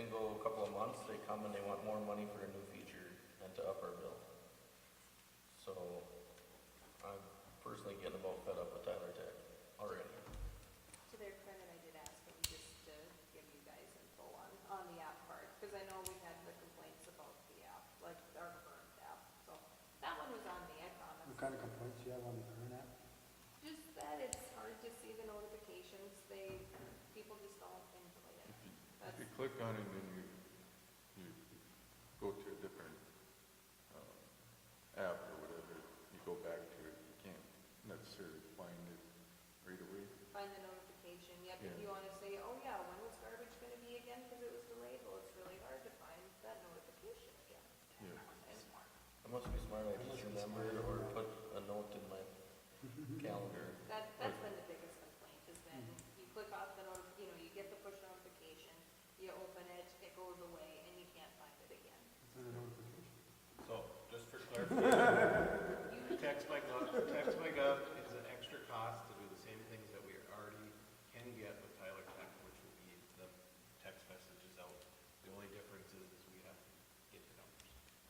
single couple of months, they come and they want more money for a new feature and to up our bill. So I'm personally getting about fed up with Tyler Tech already. To their credit, I did ask them just to give you guys info on the app part, because I know we had the complaints about the app, like our current app. So that one was on me, I promise. What kind of complaints do you have on the current app? Just that it's hard to see the notifications. People just don't enjoy it. If you click on it and you go to a different app or whatever, you go back to it, you can't necessarily find it right away. Find the notification. Yep, if Yeah. you want to say, oh yeah, when was garbage going to be again because it was delayed, well, it's really hard to find that notification again. Yeah. I must be smart, I just remember it or put a note in my calendar. That's been the biggest complaint, has been you click off the you get the push notification, you open it, it goes away, and you can't find it again. What's the notification? So, just for clarification, text my gov is an extra cost to do the same things that we already can get with Tyler Tech, which would be the text messages out. The only difference is we have to get the numbers.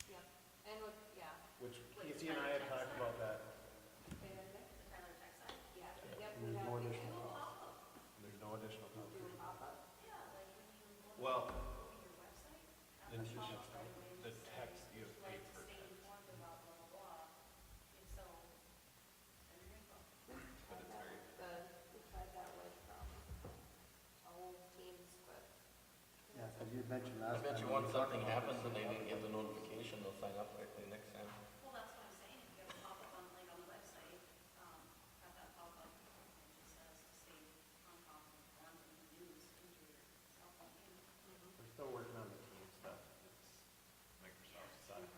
Yep, and with, yeah. Which Casey and I had talked about that. Say that again? The Tyler Tech side? Yeah, Yeah. yep, There's we have no to additional do cost. There's no additional a cost. pop-up. Yeah, like when you go Well, to your website, the it pops up right away the to say, text you have like, paid for stay text. informed about blah, blah, blah. If so, send your info. But it's very, We tried that with, old teams, but. Yeah, because you mentioned I last time. bet you when once we talked something about happens this, and they didn't get the notification, they'll sign up quickly next time. Well, that's what I'm saying, if you have a pop-up on, like, on the website, have that pop-up, and it just says to stay on top of one of the news into your cell phone. we're still working on the team stuff. It's Microsoft side.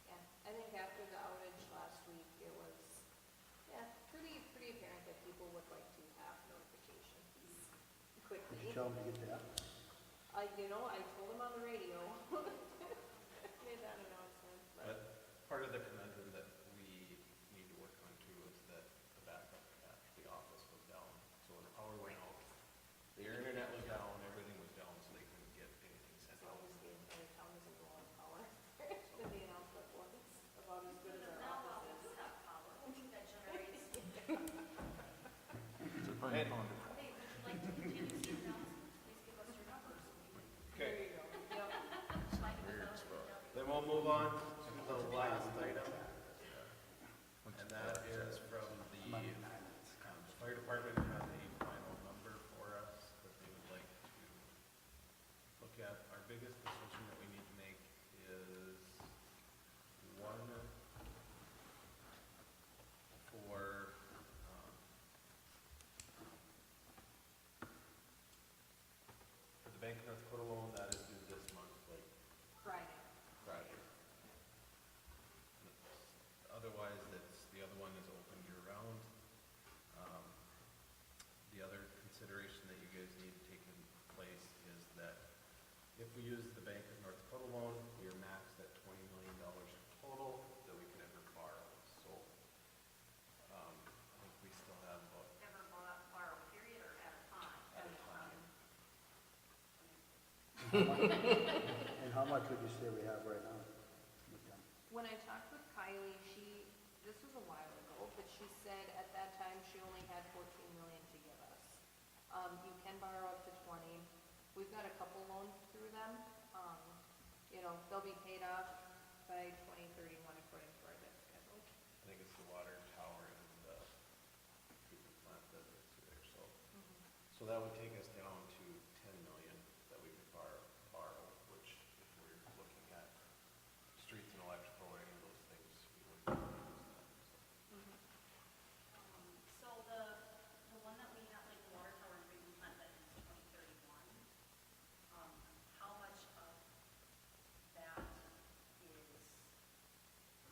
Yeah, I think after the outage last week, it was, pretty apparent that people would like to have notifications quickly. Did you tell them to get that? I told them on the radio. Made that announcement, but. But part of the conundrum that we need to work on too is that the backup at the office was down. So when the power went out, the internet was down, everything was down, so they couldn't get anything sent As out. long as the entire town doesn't go on power, then the announcement was about as good as Because our now while we office do is. have power, that generates, So if I And- found it, hey, would you like to continue seeing announcements? Please give us your numbers. There Okay, you go. Yep. Like weird without spot. then we'll move on to the last item. And that is from the Monday night, it's kind of- fire department has a final number for us that they would like to look at. Our biggest decision that we need to make is one for the Bank of North Dakota loan, that is due this month, like Friday. Friday. Otherwise, the other one is open year round. The other consideration that you guys need to take in place is that if we use the Bank of North Dakota loan, we are maxed at $20 million total that we can ever borrow. So, I think we still have about Ever borrow period or at a time? at a time. And how much would you say we have right now with them? When I talked with Kylie, this was a while ago, but she said at that time she only had 14 million to give us. You can borrow up to 20. We've got a couple loans through them. They'll be paid off by 2031 according to our debt schedule. I think it's the water tower and the treatment plant that is through there. So that would take us down to 10 million that we could borrow, which if we're looking at streets and electrical or any of those things, we wouldn't use that. So the one that we have, like the water tower and treatment plant that is 2031, how much of that is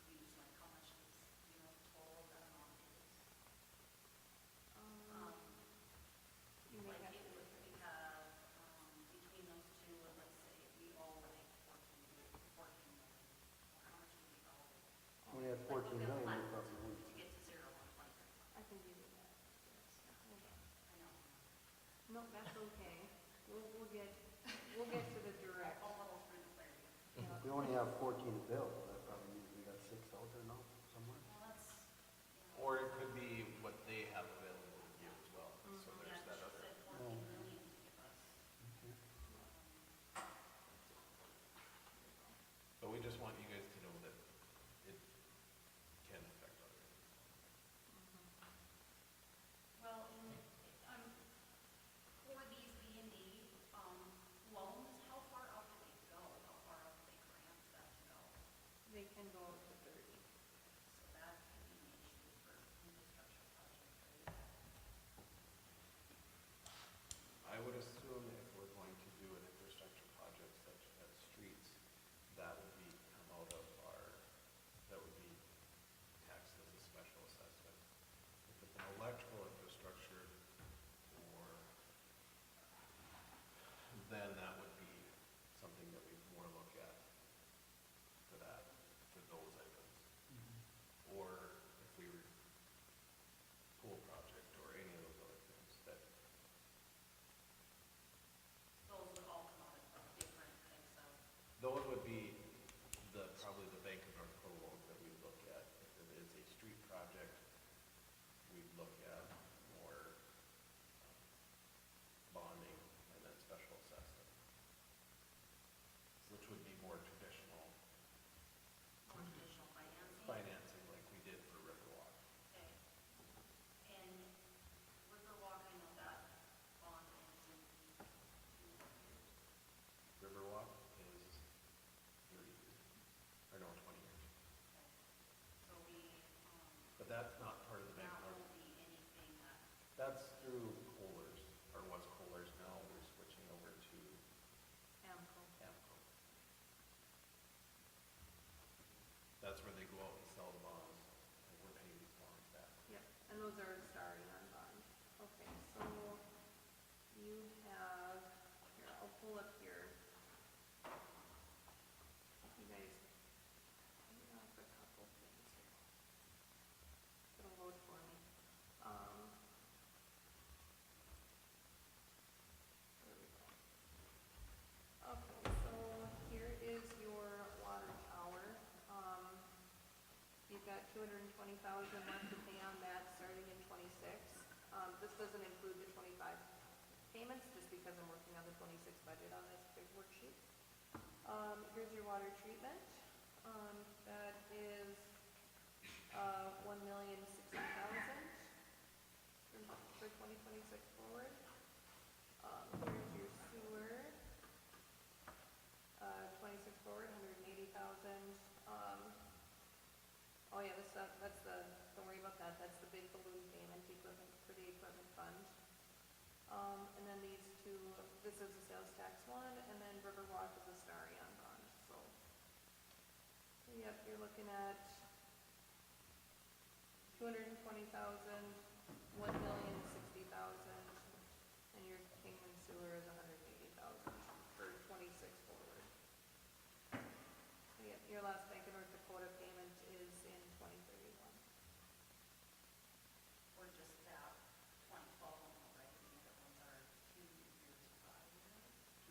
used, like how much is, total that amount is? You may Like have it to would, we'll get to the direct. A little through the clarity. Yeah. We only have 14 available, that probably means we got 6 out there now, somewhere. Well, that's, yeah. Or it could be what they have available to give as well, so Yeah, there's that she other. said 14 million to give us. Okay. But we just want you guys to know that it can affect other things. Well, for these B and D, loans, how far out do they go? How far out do they grant that to go? They can go up to 30. So that could be an issue for infrastructure projects, right? I would assume if we're going to do an infrastructure project such as streets, that would be come out of that would be taxed as a special assessment. If it's an electrical infrastructure, or, then that would be something that we'd more look at for that, for those items. Or if we were pool project or any of those other things that, Those would all come out of different types of, those would be probably the Bank of North Pro loans that we look at. If it is a street project, we'd look at more bonding and then special assessment, which would be more traditional more traditional financing. financing like we did for Riverwalk. Okay. And Riverwalk, I know that bond ends in 2 years. Riverwalk is 30 years, or no, 20 years. Okay. So But that's not part of the Bank that of North. won't be anything that, That's through Kohler's, or was Kohler's, now we're switching over to AMCO. AMCO. That's where they go out and sell the bonds, and we're paying these bonds back. Yep, and those are starting on bond. Okay, so you have, here, I'll pull up your, you guys, hang on for a couple things here. It'll load for me. There we go. Okay, so here is your water tower. You've got 220,000 left to pay on that starting in '26. This doesn't include the '25 payments, just because I'm working on the '26 budget on this big worksheet. Here's your water treatment. That is, 1,060,000 for 2026 forward. Here's your sewer. 26 forward, 180,000. Oh yeah, that's don't worry about that, that's the big balloon payment, equipment, for the equipment fund. And then these two, this is the sales tax one, and then Riverwalk is a Starion bond, so. Yep, you're looking at 220,000, 1,060,000, and your Kingman sewer is 180,000 for 26 forward. Yep, your last Bank of North Dakota payment is in 2031. or just that 2012 one, right? The other ones are 2 years prior.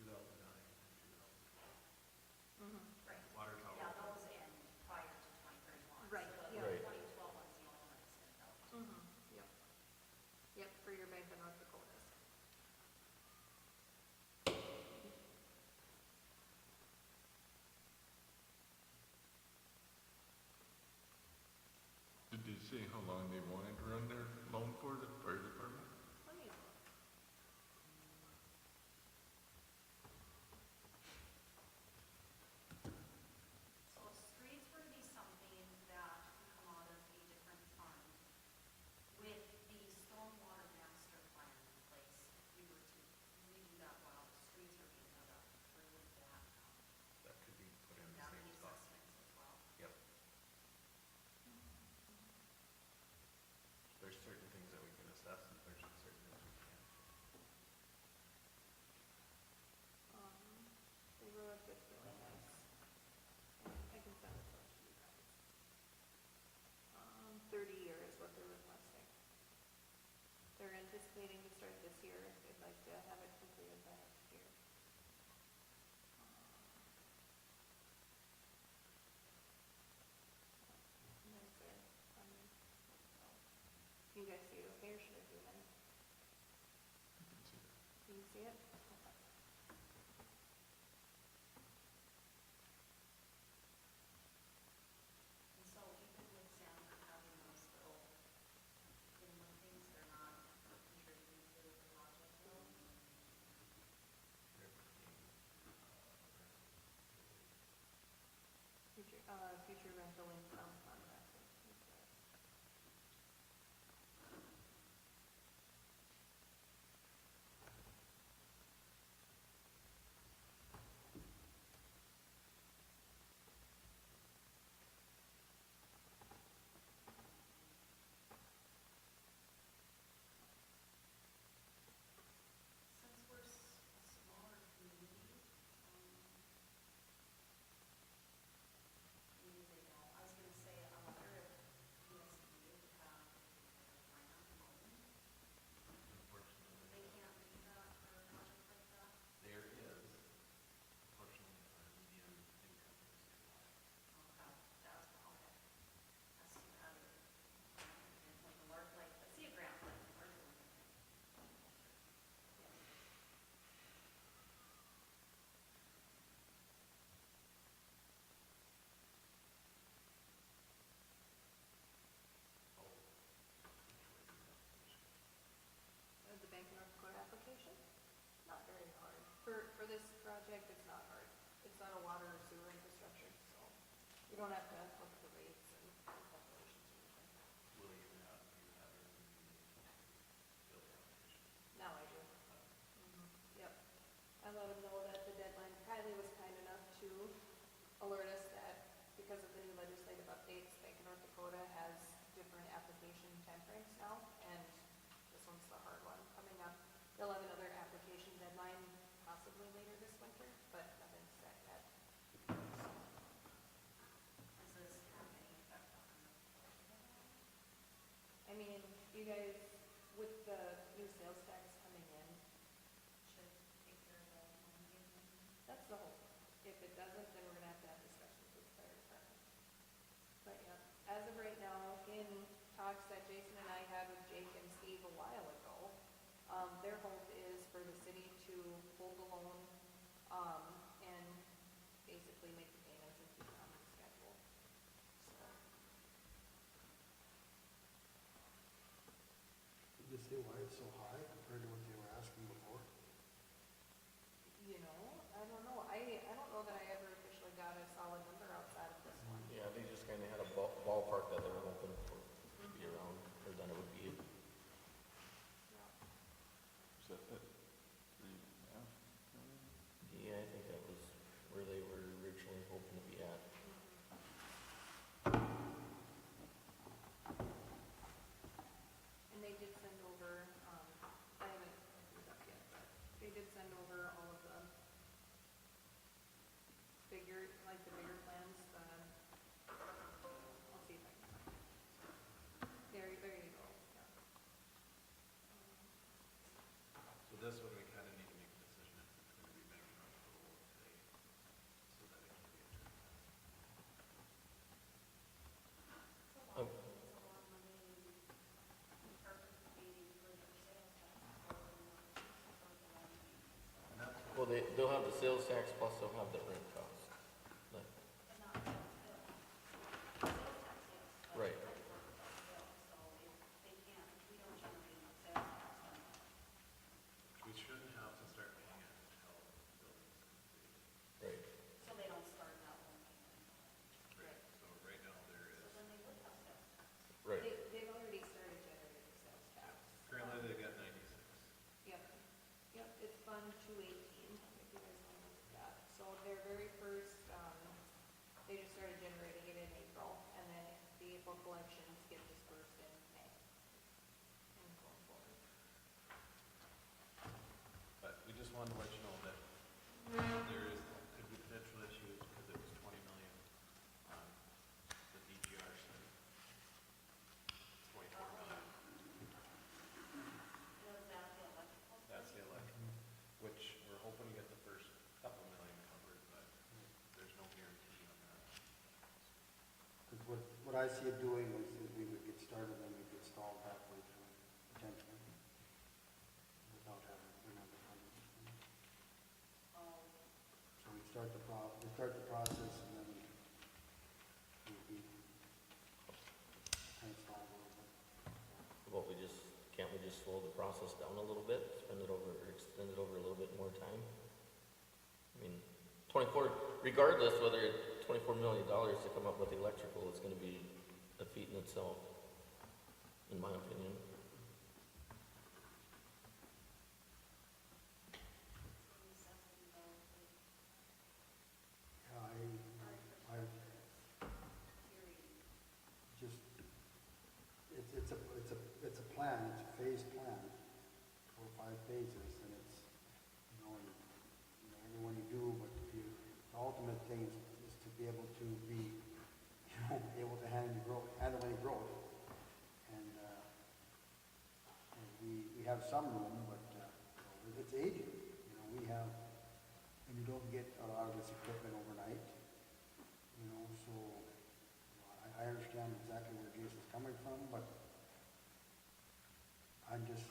2009 and 2012. Mm-hmm. Right. Water tower. Yeah, those end prior to 2031. Right, So yeah. the Right. 2012 one's the only one that's been out. Mm-hmm, yep. Yep, see it? Okay. And so even with Sam having those little inland things, they're not contributing to the project bill. Future rental income contracting. Since we're a smaller community, maybe they don't. I was gonna say, I wonder if PSD would have a grant loan. Unfortunately, They can't do that for a project like that. there is, unfortunately, our median income is too high. Okay, that's, okay. That's too bad. Like a large, like, let's see a grant, like a larger one. Yeah. Oh. The Bank of North Dakota application? Not very hard. For this project, it's not hard. It's not a water or sewer infrastructure, so you don't have to look at the rates and calculations or anything. Will you have everything you need to fill the application? Now I do. Yep. I let them know that the deadline, Kylie was kind enough to alert us that because of the new legislative updates, Bank of North Dakota has different application timeframes now, and this one's the hard one coming up. They'll have another application deadline possibly later this winter, but nothing's set yet. Does this have any effect on the budget at all? I mean, you guys, with the new sales tax coming in, Should take care of the money again? that's the hope. If it doesn't, then we're gonna have to have discussions with the fire department. But yeah, as of right now, in talks that Jason and I had with Jake and Steve a while ago, their hope is for the city to hold the loan, and basically make the payments and keep it on the schedule. So, Did you say why it's so high compared to what they were asking before? you know, I don't know. I don't know that I ever officially got a solid number outside of this one. Yeah, they just kinda had a ballpark that they were hoping for to be around, or that it would be. Yeah. Is that it? 3.5 million? Yeah, I think that was where they were originally hoping to be at. And they did send over, I haven't opened it up yet, but they did send over all of the bigger, like the bigger plans, I'll see if I can find it. There you go, yeah. So this one, we kind of need to make a decision if it's going to be back on the roll today, so that it can be adjourned. It's a lot of money in participating for their sales tax. And that's Well, they'll have the sales tax plus they'll have the rent cost. Like, But not the bill. Sales tax, yes. But Right. rent work is bill, so if they can't, if we don't generate enough sales tax, then We shouldn't have to start paying it until the building's completed. Right. so they don't start that one payment. Right. So right now there So is, then they would have sales tax. Right. They've already started generating sales tax. currently they've got 96. Yep, yep, it's Fund 218, if you guys want to look at that. So their very first, they just started generating it in April, and then the April collections get dispersed in May. And going forward. But we just wanted to let you know that there is, could be potential issues because it was 20 million on the DGR side. It's 24 million. Was that the electrical? That's the electrical, which we're hoping to get the first couple million covered, but there's no guarantee on that. Because what I see it doing is we would get started and we'd get stalled halfway through, potentially, without having the funding. start the process and then we'll be kind of stall a little bit. Well, can't we just slow the process down a little bit, extend it over a little bit more time? I mean, 24, regardless whether it's $24 million to come up with electrical, it's gonna be a feat in itself, in my opinion. Yeah, I just, it's a plan, it's a phased plan, 4 or 5 phases, and it's, every one you do, but the ultimate thing is to be able to be, able to handle any growth. And we have some room, but it's aging. We have, and you don't get a lot of this equipment overnight. So I understand exactly where Jason's coming from, but I'm just,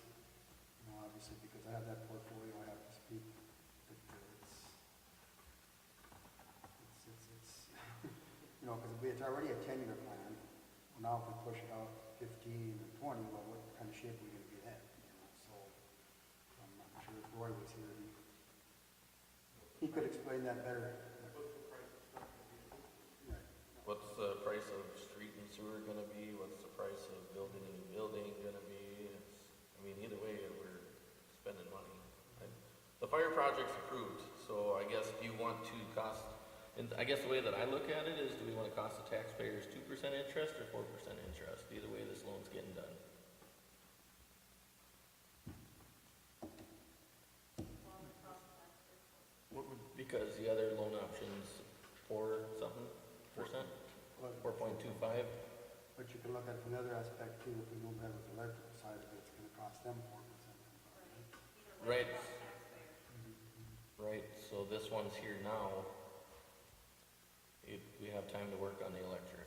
obviously because I have that portfolio, I have to speak. That it's because it's already a 10-year plan. Well, now if we push it out 15 or 20, well, what kind of shape are we going to be in? So I'm sure if Roy was here, he could explain that better. Right. What's the price of street and sewer gonna be? What's the price of building a new building gonna be? Either way, we're spending money. The fire project's approved, so I guess do you want to cost, and I guess the way that I look at it is, do we want to cost the taxpayers 2% interest or 4% interest? Either way, this loan's getting done. Because the other loan option's 4 something percent, 4.25. But you can look at it from another aspect too. If we move ahead with the electrical side of it, it's going to cost them 4%. Right. Right, so this one's here now. We have time to work on the electric.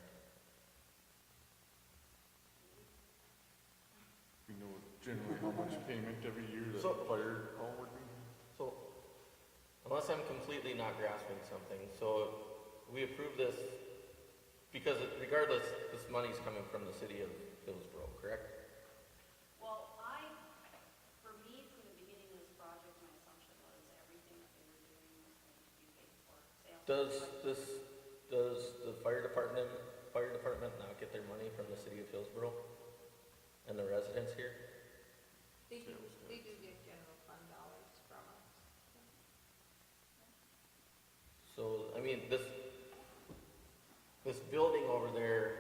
We know generally how much payment every year that So- fire hall would be? So, unless I'm completely not grasping something, so we approve this because regardless, this money's coming from the city of Hillsboro, correct? Well, for me, from the beginning of this project, my assumption was everything that they were doing was going to be paid for. Does the fire department not get their money from the city of Hillsboro and the residents here? They do get general fund dollars from us. So, this building over there,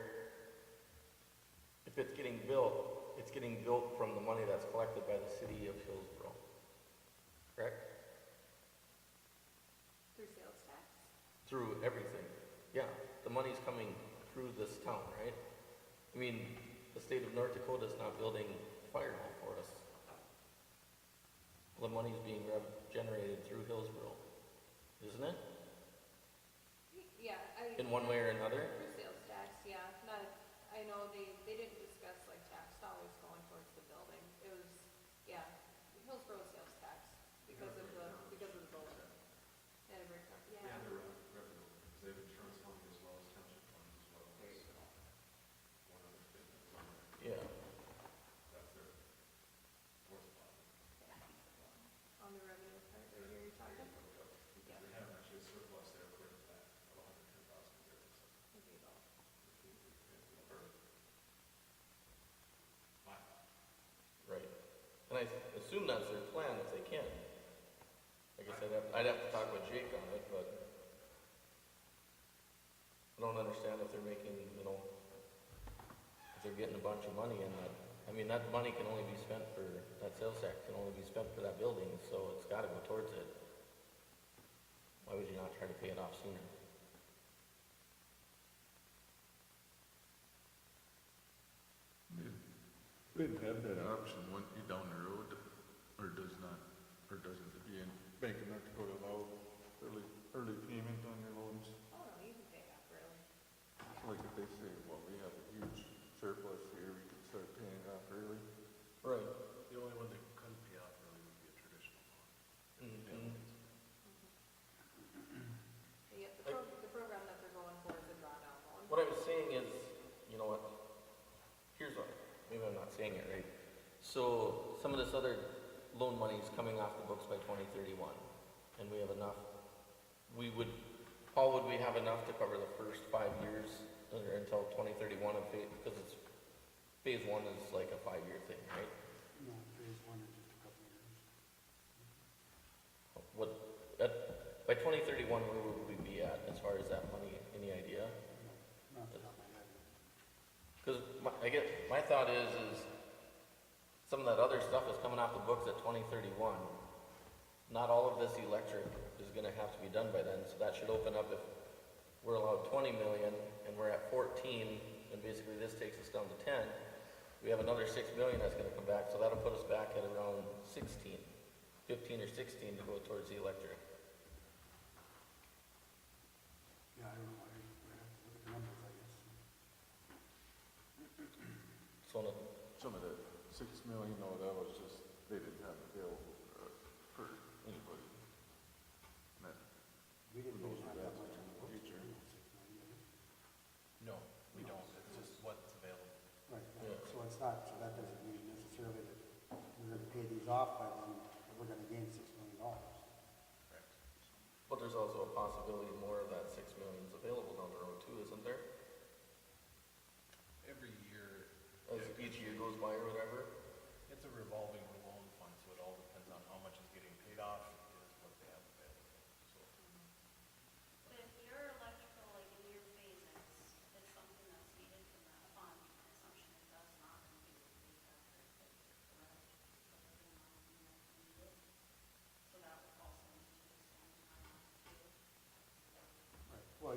if it's getting built from the money that's collected by the city of Hillsboro, correct? Through sales tax? Through everything, yeah, the money's coming through this town, right? The state of North Dakota's not building fire hall for us. The money's being generated through Hillsboro, isn't it? Yeah, In one way or another? through sales tax, yeah. I know they didn't discuss like tax dollars going towards the building. It was, yeah, Hillsboro sales tax because of the building. They had a breakdown. Yeah, the revenue, because they have insurance money as well as township funds as well. There you go. One other thing that's on there, Yeah. that's their fourth line. On the revenue part, right here you're talking? Because they have actually a surplus there for that of 110,000 there. There you go. Right, and I assume that's their plan if they can. I guess I'd have to talk with Jake on it, but I don't understand if they're making, if they're getting a bunch of money in that. That money can only be spent for, that sales tax can only be spent for that building, so it's gotta go towards it. Why would you not try to pay it off sooner? They'd have that option, wouldn't be down the road, or doesn't the Bank of North Dakota allow early payment on their loans? Oh, no, you can pay it off early. Like if they say, well, we have a huge surplus here, we can start paying it off early. Right. The only one that couldn't pay off really would be a traditional loan. Mm-hmm. So some of this other loan money is coming off the books by 2031, and we have enough, Paul, would we have enough to cover the first 5 years or until 2031 of because it's, phase one is like a 5-year thing, right? No, phase one is just a couple of years. What, by 2031, where would we be at as far as that money? Any idea? No, not off the top of my head. Because my thought is some of that other stuff is coming off the books at 2031. Not all of this electric is gonna have to be done by then, so that should open up if we're allowed 20 million and we're at 14, and basically this takes us down to 10. We have another 6 million that's gonna come back, so that'll put us back at around 16, 15 or 16 to go towards the electric. Yeah, I don't know, I have to look at the numbers, I guess. So Some of the 6 million, no, that was just, they didn't have available for anybody. And that, We didn't Those really are have that bad much on the books. future. you know, 6 million, did we? No, we don't, it's just what's available. Right, Yeah. so it's not, so that doesn't mean necessarily that we're gonna pay these off by then, that we're gonna gain $6 million. Correct. But there's also a possibility more of that 6 million is available down the road too, isn't there? Every year, As each year goes by or whatever? it's a revolving loan fund, so it all depends on how much is getting paid off, is what they have available, so. But if your electrical, like in your phases, is something that's needed from that fund, my assumption it does not compete with the factor, correct? So that would also need to extend time too. Right. Well,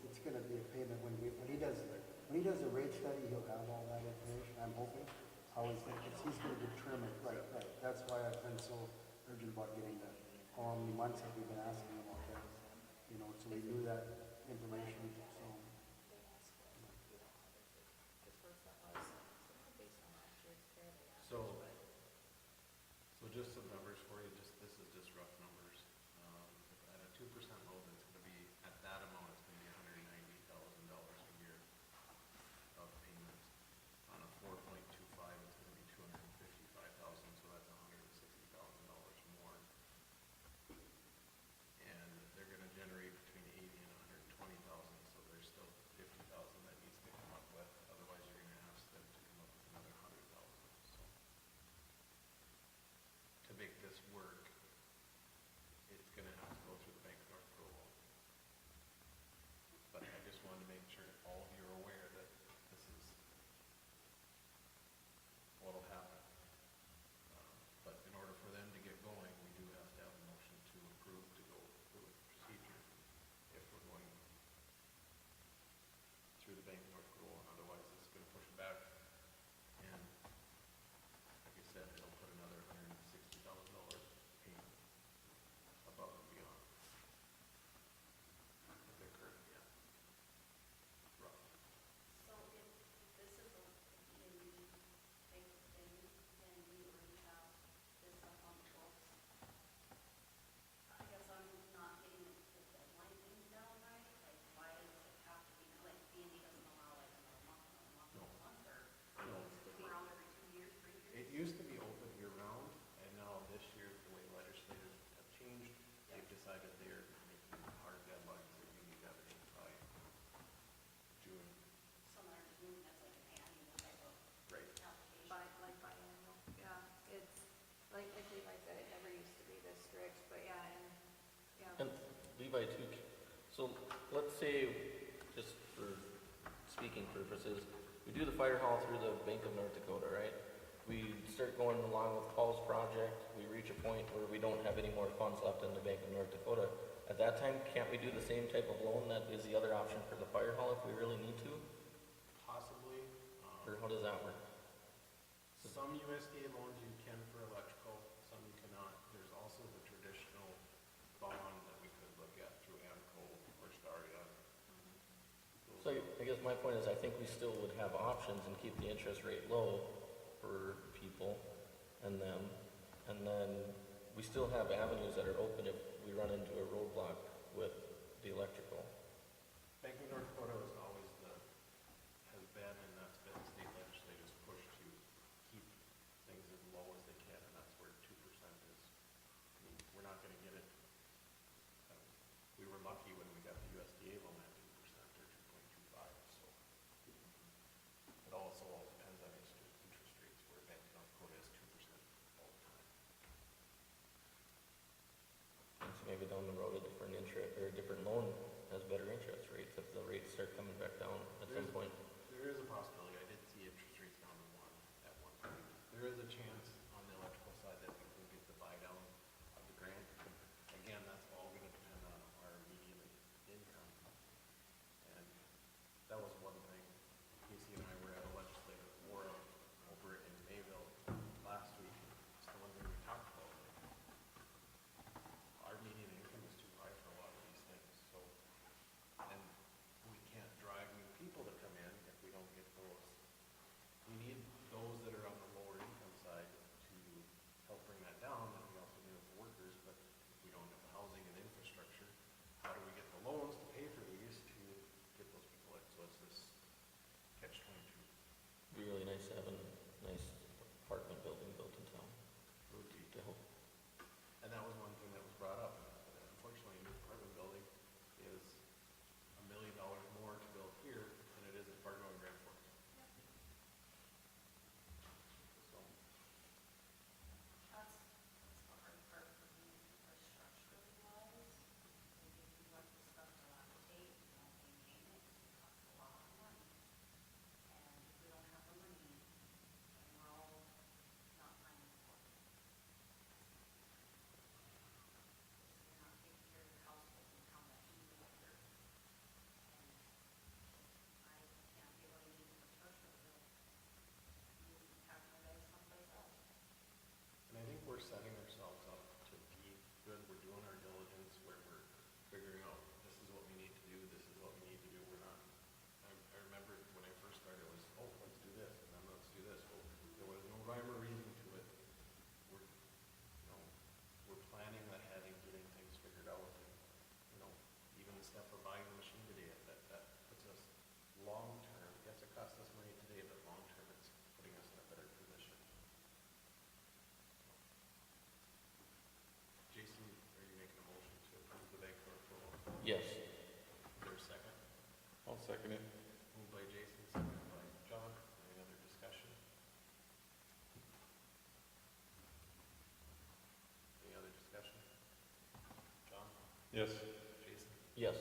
it's gonna be a payment when he does the rate study, he'll have all that information, I'm hoping. He's gonna determine, right, that's why I've been so urgent about getting that, how many months have we been asking about that? You know, so we knew that information, so. So just some numbers for you, this is just rough numbers. At a 2% load, it's gonna be, at that amount, it's gonna be $190,000 a year of payments. On a 4.25, it's gonna be 255,000, so that's $160,000 more. And they're gonna generate between 80 and 120,000, so there's still 50,000 that needs to come up with, otherwise you're gonna ask them to come up with another 100,000, so. To make this work, it's gonna have to go through the Bank of North Dakota. But I just wanted to make sure all of you are aware that this is what'll happen. But in order for them to get going, we do have to have a motion to approve to go through the procedure if we're going through the Bank of North Dakota. Otherwise, this is gonna push it back. And like I said, it'll put another $160,000 payment above and beyond what they're currently at. Roughly. So if this is a B&B type of thing, and we already have this up on the books, I guess I'm not getting the deadline thing down right, like why does it have to be, like B&B doesn't allow like another month, No. or No. around every 2 years, 3 years? It used to be open year round, and now this year, the way legislators have changed, they've decided they're making hard deadlines that you need to have it in by June. So they're just moving as like an annual type of Right. application. Biannual, yeah, it's, like Levi said, it never used to be this strict, but yeah, And Levi too, so let's say, just for speaking purposes, we do the fire hall through the Bank of North Dakota, right? We start going along with Paul's project, we reach a point where we don't have any more funds left in the Bank of North Dakota. At that time, can't we do the same type of loan that is the other option for the fire hall if we really need to? Possibly. Or how does that work? Some USDA loans you can for electrical, some you cannot. There's also the traditional bond that we could look at through AMCO or Staria. So I guess my point is I think we still would have options and keep the interest rate low for people and them. And then we still have avenues that are open if we run into a roadblock with the electrical. Bank of North Dakota is always has been, and that's been state legislators' push to keep things rates start coming back down at some point. There is a possibility, I did see interest rates down to 1 at one point. There is a chance on the electrical side that we can get the buy down of the grant. Again, that's all gonna depend on our median income. And that was one thing, Casey and I were at a legislative forum over in Mayville last week. It's the one thing we talked about. Our median income is too high for a lot of these things, so, and we can't drive new people to come in if we don't get those. We need those that are on the lower income side to help bring that down, and we also need the workers, but if we don't have the housing and infrastructure, how do we get the loans to pay for these to get those people in? So it's this catch-22. Be really nice to have a nice apartment building built in town to help. And that was one thing that was brought up. Unfortunately, a new apartment building is $1 million more to build here than it is in Fargo and Grand Forks. So, That's the hard part for me, infrastructure wise. Like if you let the stuff dilapidate, you don't maintain it, it costs a lot of money. And if we don't have the money, then we're all not planning for it. If you're not taking care of your household and how that heat water. And I can't get what I need infrastructure bill. You have to go someplace else. and I think we're setting ourselves up to be good. We're doing our diligence where we're figuring out, this is what we need to do, this is what we need to do. We're not, I remember when I first started, it was, oh, let's do this, and then let's do this. Well, there was no rhyme or reason to it. We're, we're planning ahead and getting things figured out. And, even the step of buying the machine today, that puts us long-term, yes, it costs us money today, but long-term, it's putting us in a better position. Jason, are you making a motion to approve the bank for approval? Yes. Is there a second? I'll second it. Moved by Jason, seconded by John. Any other discussion? Any other discussion? John? Yes. Jason? Yes.